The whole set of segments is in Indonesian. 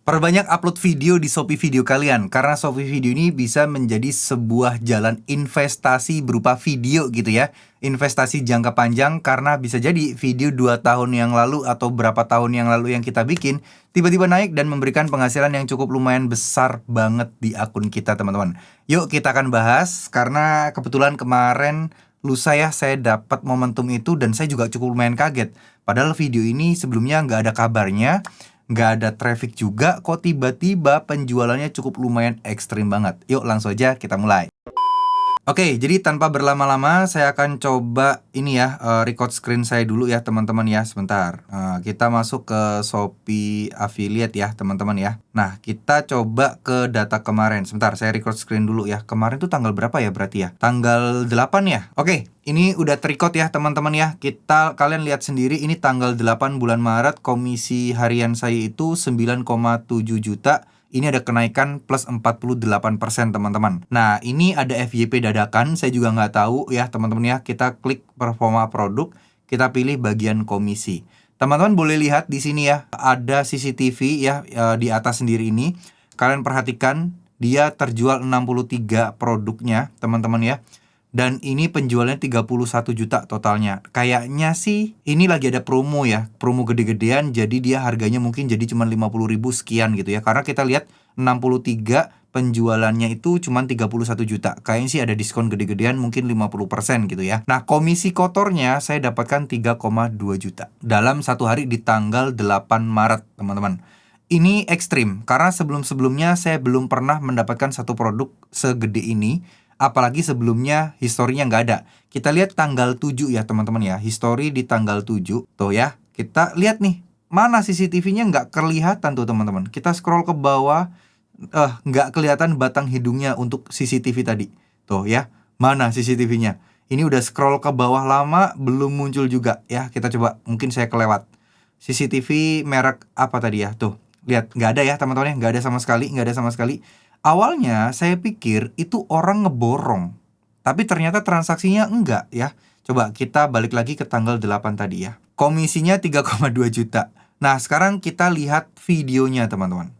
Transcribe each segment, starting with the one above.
Perbanyak upload video di Shopee Video kalian, karena Shopee Video ini bisa menjadi sebuah jalan investasi berupa video gitu ya. Investasi jangka panjang, karena bisa jadi video 2 tahun yang lalu atau berapa tahun yang lalu yang kita bikin tiba-tiba naik dan memberikan penghasilan yang cukup lumayan besar banget di akun kita, teman-teman. Yuk kita akan bahas, karena kebetulan kemarin lusa ya saya dapat momentum itu dan saya juga cukup lumayan kaget. Padahal video ini sebelumnya nggak ada kabarnya, nggak ada traffic juga, kok tiba-tiba penjualannya cukup lumayan ekstrim banget. Yuk langsung aja kita mulai. Oke, jadi tanpa berlama-lama saya akan coba ini ya, record screen saya dulu ya teman-teman ya, sebentar. Kita masuk ke Shopee Affiliate ya teman-teman ya. Nah, kita coba ke data kemarin. Sebentar, saya record screen dulu ya. Kemarin tuh tanggal berapa ya berarti ya? Tanggal 8 ya? Oke, ini udah terrecord ya teman-teman ya. Kalian lihat sendiri, ini tanggal 8 bulan Maret, komisi harian saya itu 9,7 juta. Ini ada kenaikan plus 48% teman-teman. Nah, ini ada FYP dadakan, saya juga nggak tahu ya teman-teman ya. Kita klik performa produk, kita pilih bagian komisi. Teman-teman boleh lihat di sini ya, ada CCTV ya di atas sendiri ini. Kalian perhatikan, dia terjual 63 produknya teman-teman ya. Dan ini penjualnya 31 juta totalnya. Kayaknya sih ini lagi ada promo ya, promo gede-gedean, jadi dia harganya mungkin jadi cuma 50.000 sekian gitu ya. Karena kita lihat 63 penjualannya itu cuma 31 juta. Kayaknya sih ada diskon gede-gedean mungkin 50% gitu ya. Nah, komisi kotornya saya dapatkan 3,2 juta dalam satu hari di tanggal 8 Maret teman-teman. Ini ekstrim karena sebelum-sebelumnya saya belum pernah mendapatkan satu produk segede ini. Apalagi sebelumnya historinya nggak ada. Kita lihat tanggal 7 ya teman-teman ya. History di tanggal 7. Tuh ya. Kita lihat nih. Mana CCTV-nya nggak kelihatan tuh teman-teman. Kita scroll ke bawah. Nggak kelihatan batang hidungnya untuk CCTV tadi. Tuh ya. Mana CCTV-nya? Ini udah scroll ke bawah lama. Belum muncul juga ya. Kita coba. Mungkin saya kelewat. CCTV merek apa tadi ya? Tuh. Lihat. Nggak ada ya teman-teman ya. Nggak ada sama sekali. Nggak ada sama sekali. Awalnya saya pikir itu orang ngeborong, tapi ternyata transaksinya enggak ya. Coba kita balik lagi ke tanggal 8 tadi ya. Komisinya 3,2 juta. Nah, sekarang kita lihat videonya teman-teman.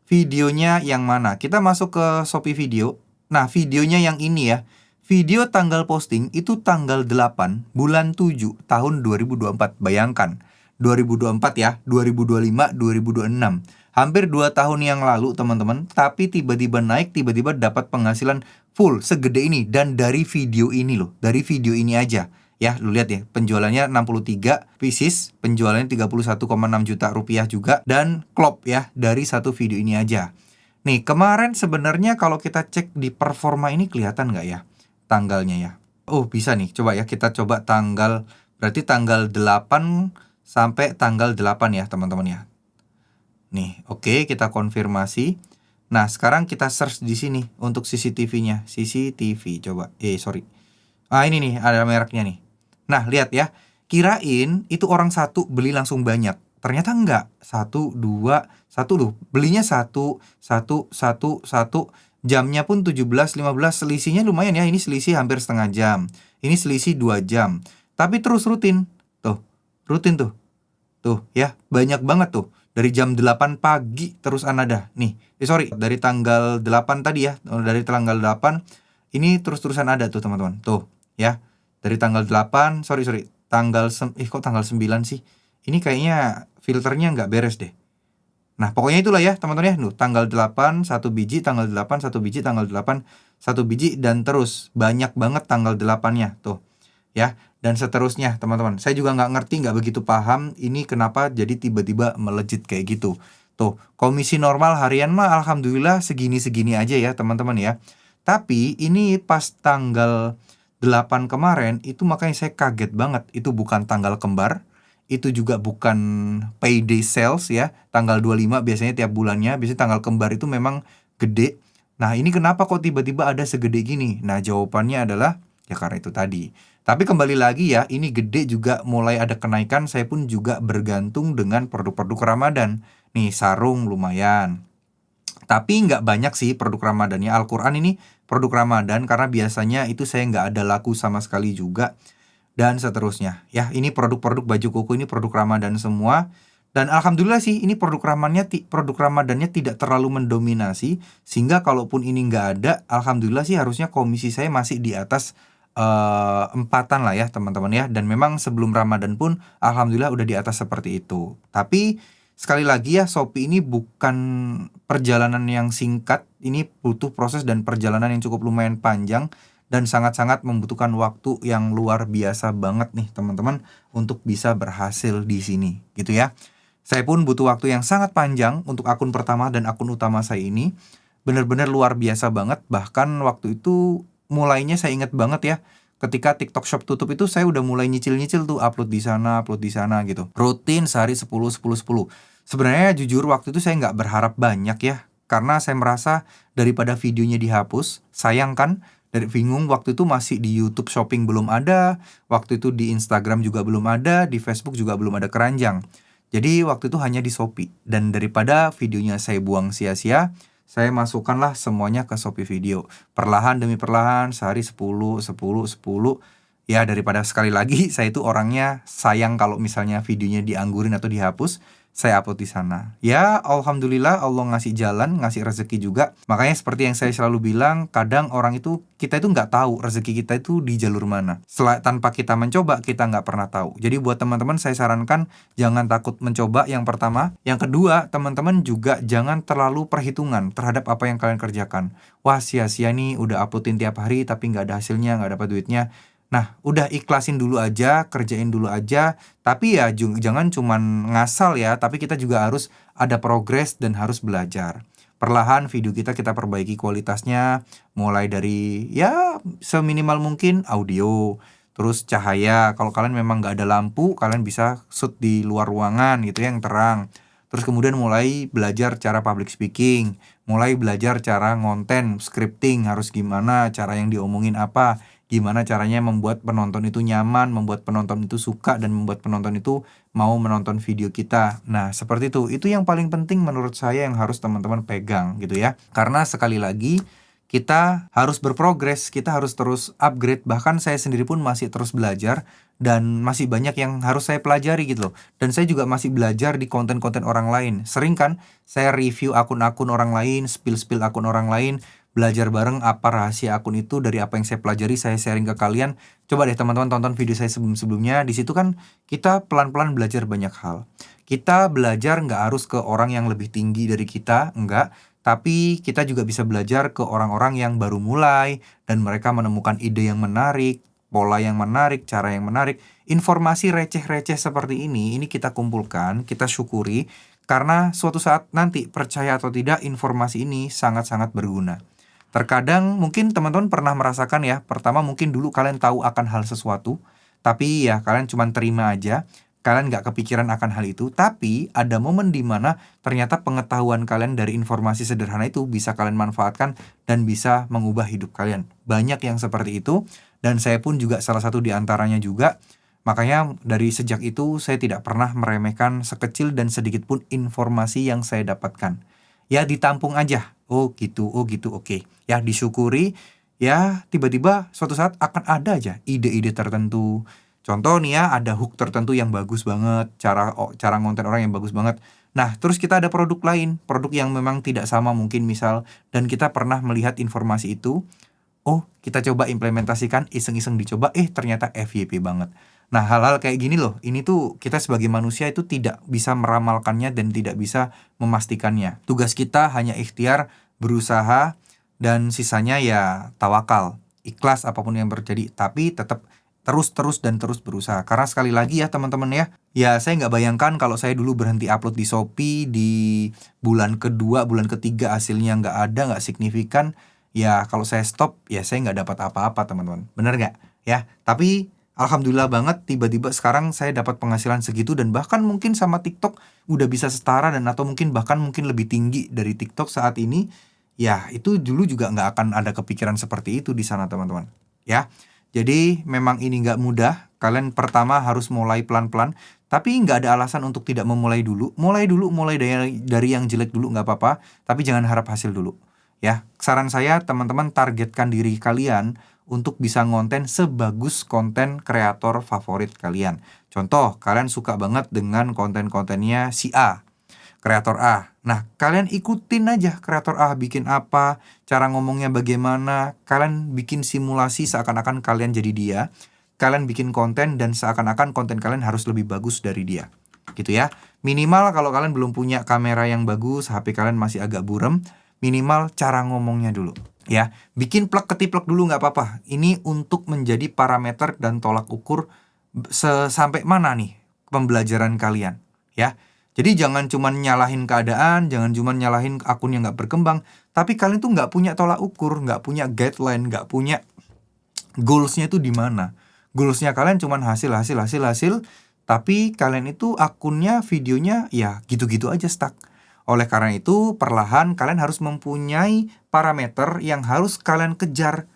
Videonya yang mana? Kita masuk ke Shopee Video. Nah, videonya yang ini ya. Video tanggal posting itu tanggal 8 bulan 7 tahun 2024. Bayangkan, 2024 ya, 2025, 2026. Hampir 2 tahun yang lalu teman-teman, tapi tiba-tiba naik, tiba-tiba dapat penghasilan full segede ini. Dan dari video ini loh, dari video ini aja. Ya, lu lihat ya, penjualannya 63 pieces, penjualannya 31,6 juta rupiah juga. Dan klop ya, dari satu video ini aja. Nih, kemarin sebenarnya kalau kita cek di performa ini kelihatan nggak ya tanggalnya ya? Oh, bisa nih, coba ya, kita coba tanggal, berarti tanggal 8 sampai tanggal 8 ya teman-teman ya. Nih, oke, kita konfirmasi. Nah, sekarang kita search di sini untuk CCTV-nya. CCTV, coba. Sorry. Ini nih, ada mereknya nih. Nah, lihat ya. Kirain itu orang satu beli langsung banyak. Ternyata enggak. 1, 2, 1 loh. Belinya 1, 1, 1, 1. Jamnya pun 17, 15. Selisihnya lumayan ya. Ini selisih hampir setengah jam. Ini selisih 2 jam. Tapi terus rutin. Tuh, rutin tuh. Tuh ya, banyak banget tuh. Dari jam 8 pagi terus ada. Nih, dari tanggal 8 tadi ya. Dari tanggal 8 ini terus-terusan ada tuh teman-teman. Tuh ya. Dari tanggal 8, kok tanggal 9 sih? Ini kayaknya filternya nggak beres deh. Nah, pokoknya itulah ya teman-teman ya. Tanggal 8 1 biji, tanggal 8 1 biji, tanggal 8 1 biji, dan terus banyak banget tanggal 8-nya tuh. Ya, dan seterusnya teman-teman. Saya juga nggak ngerti, nggak begitu paham ini kenapa jadi tiba-tiba melejit kayak gitu. Tuh, komisi normal harian mah alhamdulillah segini-segini aja ya teman-teman ya. Tapi ini pas tanggal 8 kemarin itu makanya saya kaget banget. Itu bukan tanggal kembar, itu juga bukan payday sales ya. Tanggal 25 biasanya tiap bulannya, biasanya tanggal kembar itu memang gede. Nah, ini kenapa kok tiba-tiba ada segede gini? Nah, jawabannya adalah ya karena itu tadi. Tapi kembali lagi ya, ini gede juga mulai ada kenaikan. Saya pun juga bergantung dengan produk-produk Ramadan. Nih, sarung lumayan. Tapi nggak banyak sih produk Ramadannya. Al-Quran ini produk Ramadan karena biasanya itu saya nggak ada laku sama sekali juga. Dan seterusnya. Ya, ini produk-produk baju koko ini produk Ramadan semua. Dan alhamdulillah sih ini produk Ramadannya tidak terlalu mendominasi, sehingga kalaupun ini nggak ada, alhamdulillah sih harusnya komisi saya masih di atas empatan lah ya teman-teman ya. Dan memang sebelum Ramadan pun alhamdulillah udah di atas seperti itu. Tapi sekali lagi ya, Shopee ini bukan perjalanan yang singkat, ini butuh proses dan perjalanan yang cukup lumayan panjang dan sangat-sangat membutuhkan waktu yang luar biasa banget nih teman-teman untuk bisa berhasil di sini gitu ya. Saya pun butuh waktu yang sangat panjang untuk akun pertama dan akun utama saya ini. Benar-benar luar biasa banget. Bahkan waktu itu mulainya saya ingat banget ya. Ketika TikTok Shop tutup itu saya udah mulai nyicil-nyicil tuh upload di sana gitu. Rutin sehari 10. Sebenarnya jujur waktu itu saya nggak berharap banyak ya. Karena saya merasa daripada videonya dihapus, sayang kan? Dari bingung waktu itu masih di YouTube Shopping belum ada, waktu itu di Instagram juga belum ada, di Facebook juga belum ada keranjang. Jadi waktu itu hanya di Shopee. Dan daripada videonya saya buang sia-sia, saya masukkanlah semuanya ke Shopee Video. Perlahan demi perlahan, sehari 10. Ya daripada sekali lagi, saya itu orangnya sayang kalau misalnya videonya dianggurin atau dihapus, saya upload di sana. Ya alhamdulillah Allah ngasih jalan, ngasih rezeki juga. Makanya seperti yang saya selalu bilang, kadang kita itu nggak tahu rezeki kita itu di jalur mana. Tanpa kita mencoba, kita nggak pernah tahu. Jadi buat teman-teman saya sarankan jangan takut mencoba yang pertama. Yang kedua, teman-teman juga jangan terlalu perhitungan terhadap apa yang kalian kerjakan. Wah sia-sia nih udah uploadin tiap hari tapi nggak ada hasilnya, nggak dapat duitnya. Nah, udah ikhlasin dulu aja, kerjain dulu aja. Tapi ya jangan cuman ngasal ya, tapi kita juga harus ada progres dan harus belajar. Perlahan video kita perbaiki kualitasnya, mulai dari ya seminimal mungkin audio, terus cahaya. Kalau kalian memang nggak ada lampu, kalian bisa shoot di luar ruangan gitu ya, yang terang. Terus kemudian mulai belajar cara public speaking, mulai belajar cara ngonten, scripting, harus gimana, cara yang diomongin apa, gimana caranya membuat penonton itu nyaman, membuat penonton itu suka, dan membuat penonton itu mau menonton video kita. Nah, seperti itu. Itu yang paling penting menurut saya yang harus teman-teman pegang gitu ya. Karena sekali lagi, kita harus berprogres, kita harus terus upgrade. Bahkan saya sendiri pun masih terus belajar dan masih banyak yang harus saya pelajari gitu loh. Dan saya juga masih belajar di konten-konten orang lain. Sering kan saya review akun-akun orang lain, spill-spill akun orang lain, belajar bareng apa rahasia akun itu. Dari apa yang saya pelajari, saya sharing ke kalian. Coba deh teman-teman tonton video saya sebelum-sebelumnya. Di situ kan kita pelan-pelan belajar banyak hal. Kita belajar nggak harus ke orang yang lebih tinggi dari kita, enggak. Tapi kita juga bisa belajar ke orang-orang yang baru mulai dan mereka menemukan ide yang menarik, pola yang menarik, cara yang menarik. Informasi receh-receh seperti ini kita kumpulkan, kita syukuri, karena suatu saat nanti, percaya atau tidak, informasi ini sangat-sangat berguna. Terkadang mungkin teman-teman pernah merasakan ya, pertama mungkin dulu kalian tahu akan hal sesuatu, tapi ya kalian cuma terima aja. Kalian gak kepikiran akan hal itu, tapi ada momen di mana ternyata pengetahuan kalian dari informasi sederhana itu bisa kalian manfaatkan dan bisa mengubah hidup kalian. Banyak yang seperti itu, dan saya pun juga salah satu di antaranya juga. Makanya dari sejak itu saya tidak pernah meremehkan sekecil dan sedikit pun informasi yang saya dapatkan. Ya ditampung aja, oh gitu, oke. Ya disyukuri, ya tiba-tiba suatu saat akan ada aja ide-ide tertentu. Contoh nih ya, ada hook tertentu yang bagus banget, cara ngonten orang yang bagus banget. Nah, terus kita ada produk lain, produk yang memang tidak sama mungkin misal, dan kita pernah melihat informasi itu, oh kita coba implementasikan, iseng-iseng dicoba, ternyata FYP banget. Nah, hal-hal kayak gini loh, ini tuh kita sebagai manusia itu tidak bisa meramalkannya dan tidak bisa memastikannya. Tugas kita hanya ikhtiar, berusaha, dan sisanya ya tawakal, ikhlas apapun yang terjadi, tapi tetap terus berusaha. Karena sekali lagi ya teman-teman ya saya nggak bayangkan kalau saya dulu berhenti upload di Shopee di bulan kedua, bulan ketiga hasilnya nggak ada, nggak signifikan. Ya kalau saya stop, ya saya nggak dapat apa-apa teman-teman. Bener nggak? Ya, tapi alhamdulillah banget tiba-tiba sekarang saya dapat penghasilan segitu, dan bahkan mungkin sama TikTok udah bisa setara, dan atau mungkin lebih tinggi dari TikTok saat ini. Ya itu dulu juga nggak akan ada kepikiran seperti itu di sana teman-teman. Ya. Jadi memang ini nggak mudah, kalian pertama harus mulai pelan-pelan, tapi nggak ada alasan untuk tidak memulai dulu. Mulai dari yang jelek dulu nggak apa-apa, tapi jangan harap hasil dulu. Ya, saran saya teman-teman targetkan diri kalian untuk bisa ngonten sebagus konten kreator favorit kalian. Contoh, kalian suka banget dengan konten-kontennya si A, kreator A. Nah, kalian ikutin aja kreator A bikin apa, cara ngomongnya bagaimana, kalian bikin simulasi seakan-akan kalian jadi dia, kalian bikin konten dan seakan-akan konten kalian harus lebih bagus dari dia. Gitu ya. Minimal kalau kalian belum punya kamera yang bagus, HP kalian masih agak burem, minimal cara ngomongnya dulu. Ya, bikin plek ketiplek dulu nggak apa-apa. Ini untuk menjadi parameter dan tolak ukur sampai mana nih pembelajaran kalian. Ya, jadi jangan cuma nyalahin keadaan, jangan cuma nyalahin akun yang nggak berkembang, tapi kalian tuh nggak punya tolak ukur, nggak punya guideline, nggak punya goalsnya itu di mana. Goalsnya kalian cuma hasil, tapi kalian itu akunnya, videonya ya gitu-gitu aja stuck. Oleh karena itu, perlahan kalian harus mempunyai parameter yang harus kalian kejar.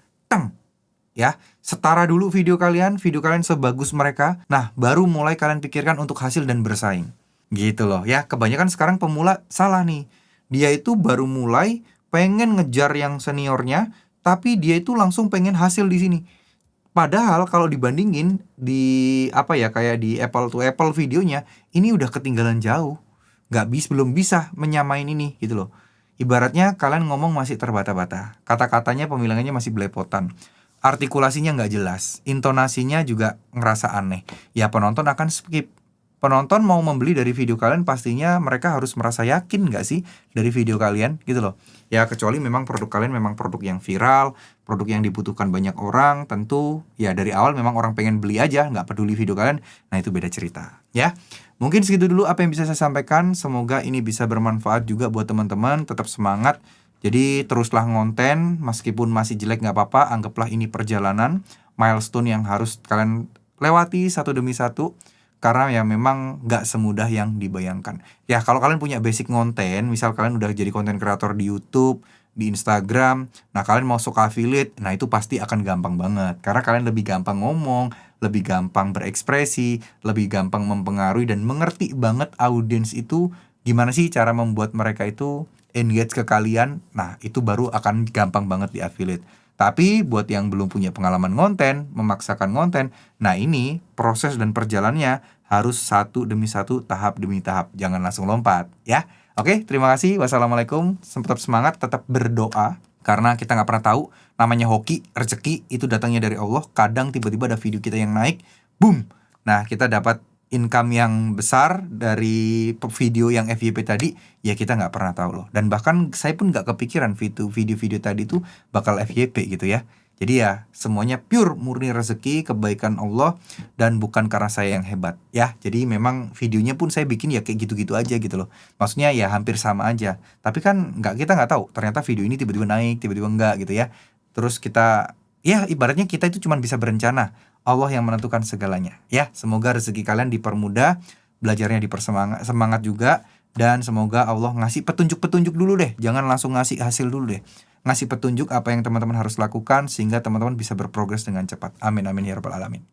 Ya, setara dulu video kalian sebagus mereka. Nah, baru mulai kalian pikirkan untuk hasil dan bersaing. Gitu loh ya, kebanyakan sekarang pemula salah nih. Dia itu baru mulai pengen ngejar yang seniornya, tapi dia itu langsung pengen hasil di sini. Padahal kalau dibandingin di kayak di apple to apple videonya, ini udah ketinggalan jauh. Belum bisa menyamain ini gitu loh. Ibaratnya kalian ngomong masih terbata-bata, kata-katanya pemilihannya masih belepotan, artikulasinya nggak jelas, intonasinya juga ngerasa aneh. Ya penonton akan skip. Penonton mau membeli dari video kalian pastinya mereka harus merasa yakin nggak sih dari video kalian gitu loh. Ya kecuali memang produk kalian memang produk yang viral, produk yang dibutuhkan banyak orang, tentu ya dari awal memang orang pengen beli aja, nggak peduli video kalian. Nah itu beda cerita ya. Mungkin segitu dulu apa yang bisa saya sampaikan. Semoga ini bisa bermanfaat juga buat teman-teman. Tetap semangat. Jadi teruslah ngonten. Meskipun masih jelek gak apa-apa. Anggaplah ini perjalanan. Milestone yang harus kalian lewati satu demi satu. Karena ya memang gak semudah yang dibayangkan. Ya kalau kalian punya basic ngonten. Misal kalian udah jadi konten kreator di YouTube, di Instagram. Nah kalian mau suka affiliate. Nah itu pasti akan gampang banget. Karena kalian lebih gampang ngomong, lebih gampang berekspresi, lebih gampang mempengaruhi dan mengerti banget audiens itu gimana sih cara membuat mereka itu engage ke kalian. Nah itu baru akan gampang banget di affiliate. Tapi buat yang belum punya pengalaman ngonten, memaksakan ngonten, nah ini proses dan perjalanannya harus satu demi satu, tahap demi tahap. Jangan langsung lompat ya. Oke, terima kasih. Wassalamualaikum. Tetap semangat, tetap berdoa. Karena kita gak pernah tahu, namanya hoki, rezeki itu datangnya dari Allah. Kadang tiba-tiba ada video kita yang naik, boom. Nah kita dapat income yang besar dari video yang FYP tadi, ya kita gak pernah tahu loh. Dan bahkan saya pun gak kepikiran video-video tadi tuh bakal FYP gitu ya. Jadi ya semuanya pure murni rezeki, kebaikan Allah, dan bukan karena saya yang hebat ya. Jadi memang videonya pun saya bikin ya kayak gitu-gitu aja gitu loh. Maksudnya ya hampir sama aja. Tapi kan kita nggak tahu ternyata video ini tiba-tiba naik, tiba-tiba enggak gitu ya. Terus kita ya ibaratnya kita itu cuma bisa berencana. Allah yang menentukan segalanya ya. Semoga rezeki kalian dipermudah, belajarnya semangat juga. Dan semoga Allah ngasih petunjuk-petunjuk dulu deh. Jangan langsung ngasih hasil dulu deh. Ngasih petunjuk apa yang teman-teman harus lakukan sehingga teman-teman bisa berprogres dengan cepat. Amin amin ya rabbal alamin.